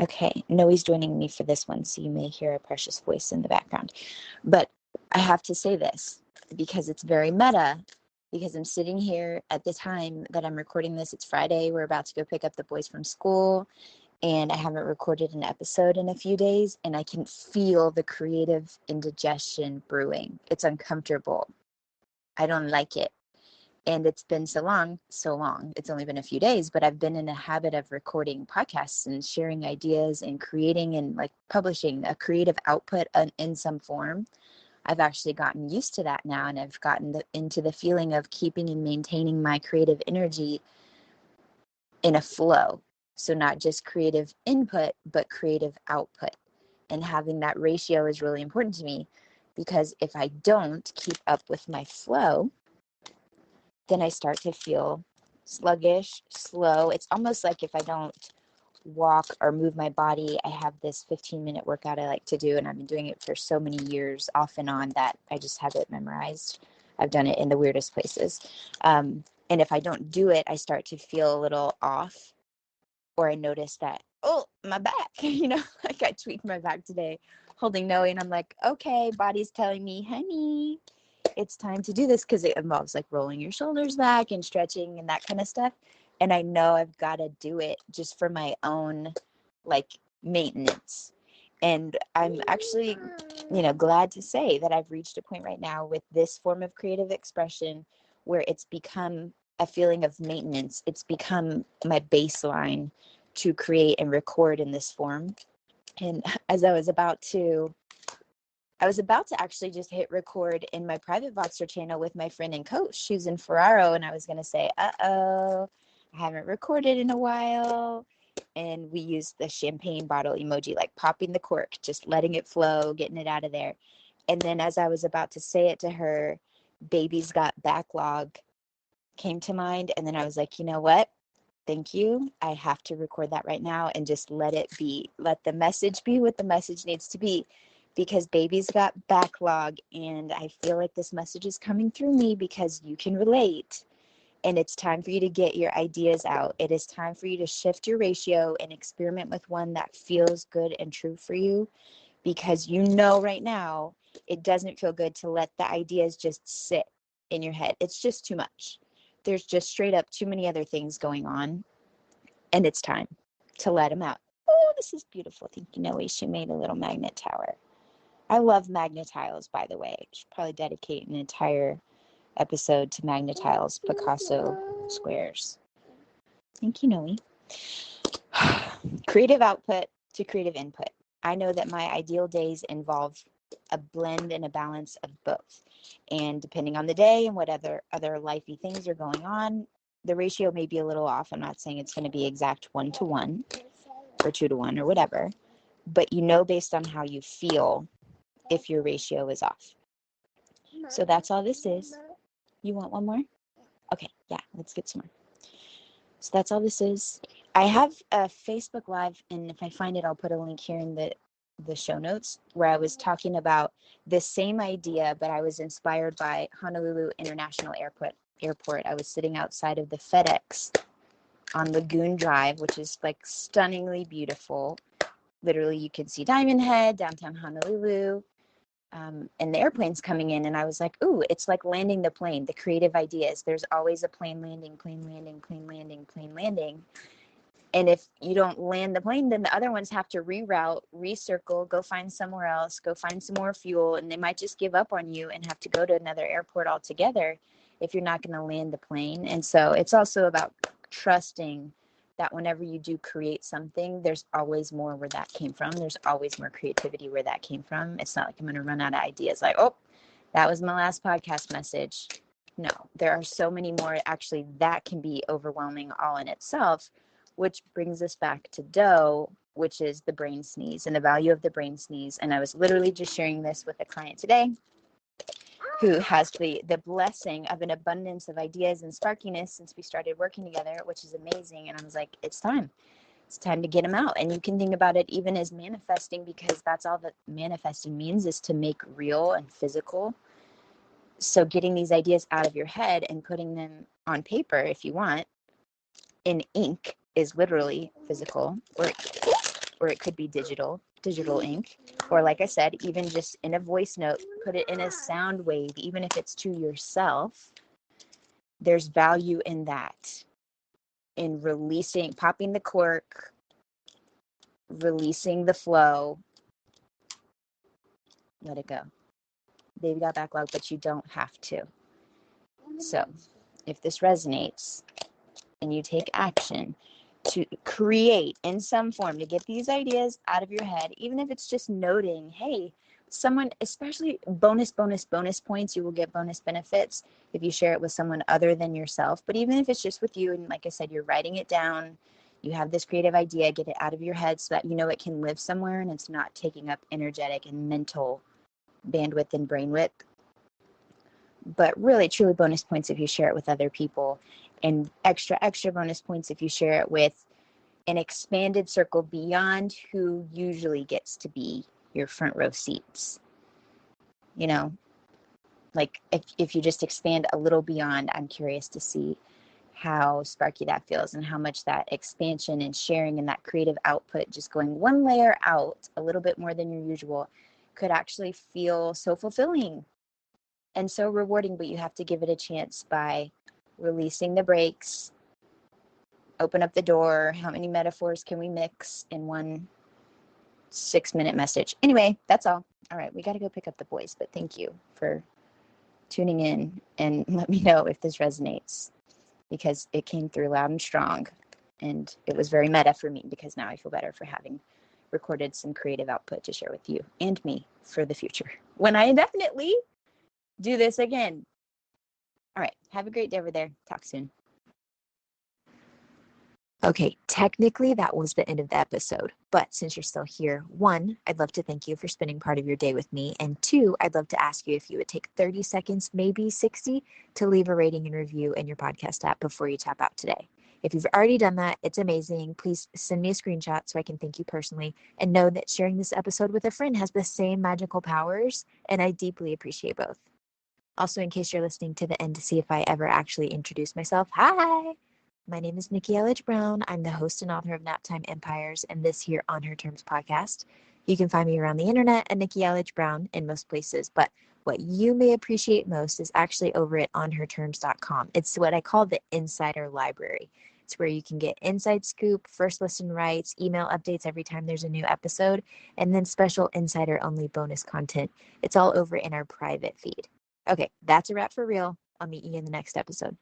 Okay, Noe's joining me for this one, so you may hear a precious voice in the background. But I have to say this because it's very meta, because I'm sitting here at the time that I'm recording this. It's Friday. We're about to go pick up the boys from school, and I haven't recorded an episode in a few days, and I can feel the creative indigestion brewing. It's uncomfortable. I don't like it. And it's been so long. It's only been a few days, but I've been in a habit of recording podcasts and sharing ideas and creating and like publishing a creative output in some form. I've actually gotten used to that now, and I've gotten into the feeling of keeping and maintaining my creative energy in a flow. So not just creative input, but creative output. And having that ratio is really important to me, because if I don't keep up with my flow, then I start to feel sluggish, slow. It's almost like if I don't walk or move my body. I have this 15-minute workout I like to do, and I've been doing it for so many years off and on that I just have it memorized. I've done it in the weirdest places. And if I don't do it, I start to feel a little off, or I notice that, oh, my back, like I tweaked my back today holding Noe, and I'm like, okay, body's telling me, honey, it's time to do this, because it involves like rolling your shoulders back and stretching and that kind of stuff. And I know I've got to do it just for my own like maintenance. And I'm actually, glad to say that I've reached a point right now with this form of creative expression where it's become a feeling of maintenance. It's become my baseline to create and record in this form. And as I was about to actually just hit record in my private Voxer channel with my friend and coach who's in Ferraro, and I was going to say, I haven't recorded in a while. And we used the champagne bottle emoji, like popping the cork, just letting it flow, getting it out of there. And then as I was about to say it to her, Baby's Got Backlog came to mind. And then I was like, you know what? Thank you. I have to record that right now and just let it be. Let the message be what the message needs to be, because Baby's got backlog. And I feel like this message is coming through me because you can relate. And it's time for you to get your ideas out. It is time for you to shift your ratio and experiment with one that feels good and true for you, because right now it doesn't feel good to let the ideas just sit in your head. It's just too much. There's just straight up too many other things going on, and it's time to let them out. Oh, this is beautiful. Thank you, Noe. She made a little magnet tower. I love magnet tiles, by the way. I should probably dedicate an entire episode to magnet tiles, Picasso squares. Thank you, Noe. Creative output to creative input. I know that my ideal days involve a blend and a balance of both. And depending on the day and what other lifey things are going on, the ratio may be a little off. I'm not saying it's going to be exact 1-to-1 or 2-to-1 or whatever, but based on how you feel if your ratio is off. So that's all this is. You want one more? Okay, yeah, let's get some more. So that's all this is. I have a Facebook Live, and if I find it, I'll put a link here in the show notes, where I was talking about the same idea, but I was inspired by Honolulu International Airport. I was sitting outside of the FedEx on Lagoon Drive, which is like stunningly beautiful. Literally, you can see Diamond Head, downtown Honolulu, and the airplane's coming in, and I was like, ooh, it's like landing the plane, the creative ideas. There's always a plane landing. And if you don't land the plane, then the other ones have to reroute, recircle, go find somewhere else, go find some more fuel, and they might just give up on you and have to go to another airport altogether if you're not going to land the plane. And so it's also about trusting that whenever you do create something, there's always more where that came from. There's always more creativity where that came from. It's not like I'm going to run out of ideas like, oh, that was my last podcast message. No, there are so many more. Actually, that can be overwhelming all in itself, which brings us back to dough, which is the brain sneeze and the value of the brain sneeze. And I was literally just sharing this with a client today who has the blessing of an abundance of ideas and sparkiness since we started working together, which is amazing. And I was like, it's time to get them out. And you can think about it even as manifesting, because that's all that manifesting means, is to make real and physical. So getting these ideas out of your head and putting them on paper, if you want, in ink, is literally physical work. or it could be digital ink, or like I said, even just in a voice note, put it in a sound wave, even if it's to yourself. There's value in that, in releasing, popping the cork, releasing the flow, let it go. Baby got backlog, but you don't have to. So if this resonates and you take action to create in some form, to get these ideas out of your head, even if it's just noting, hey, someone, especially bonus points, you will get bonus benefits if you share it with someone other than yourself. But even if it's just with you, and like I said, you're writing it down, you have this creative idea, get it out of your head so that you know it can live somewhere and it's not taking up energetic and mental bandwidth and brainwidth. But really, truly bonus points if you share it with other people, and extra bonus points if you share it with an expanded circle beyond who usually gets to be your front row seats. You know, like if you just expand a little beyond, I'm curious to see how sparky that feels and how much that expansion and sharing and that creative output, just going one layer out a little bit more than your usual, could actually feel so fulfilling and so rewarding. But you have to give it a chance by releasing the brakes, open up the door. How many metaphors can we mix in one 6-minute message? Anyway, that's all. All right, we got to go pick up the boys, but thank you for tuning in, and let me know if this resonates, because it came through loud and strong, and it was very meta for me, because now I feel better for having recorded some creative output to share with you and me for the future when I definitely do this again. All right, have a great day over there. Talk soon. Okay, technically that was the end of the episode, but since you're still here, 1, I'd love to thank you for spending part of your day with me, and 2, I'd love to ask you if you would take 30 seconds, maybe 60, to leave a rating and review in your podcast app before you tap out today. If you've already done that, it's amazing. Please send me a screenshot so I can thank you personally, and know that sharing this episode with a friend has the same magical powers, and I deeply appreciate both. Also, in case you're listening to the end to see if I ever actually introduce myself, hi! My name is Nikki Elledge Brown. I'm the host and author of Naptime Empires and this here On Her Terms podcast. You can find me around the internet at Nikki Elledge Brown in most places, but what you may appreciate most is actually over at onherterms.com. It's what I call the insider library. It's where you can get inside scoop, first listen rights, email updates every time there's a new episode, and then special insider only bonus content. It's all over in our private feed. Okay, that's a wrap for real. I'll meet you in the next episode.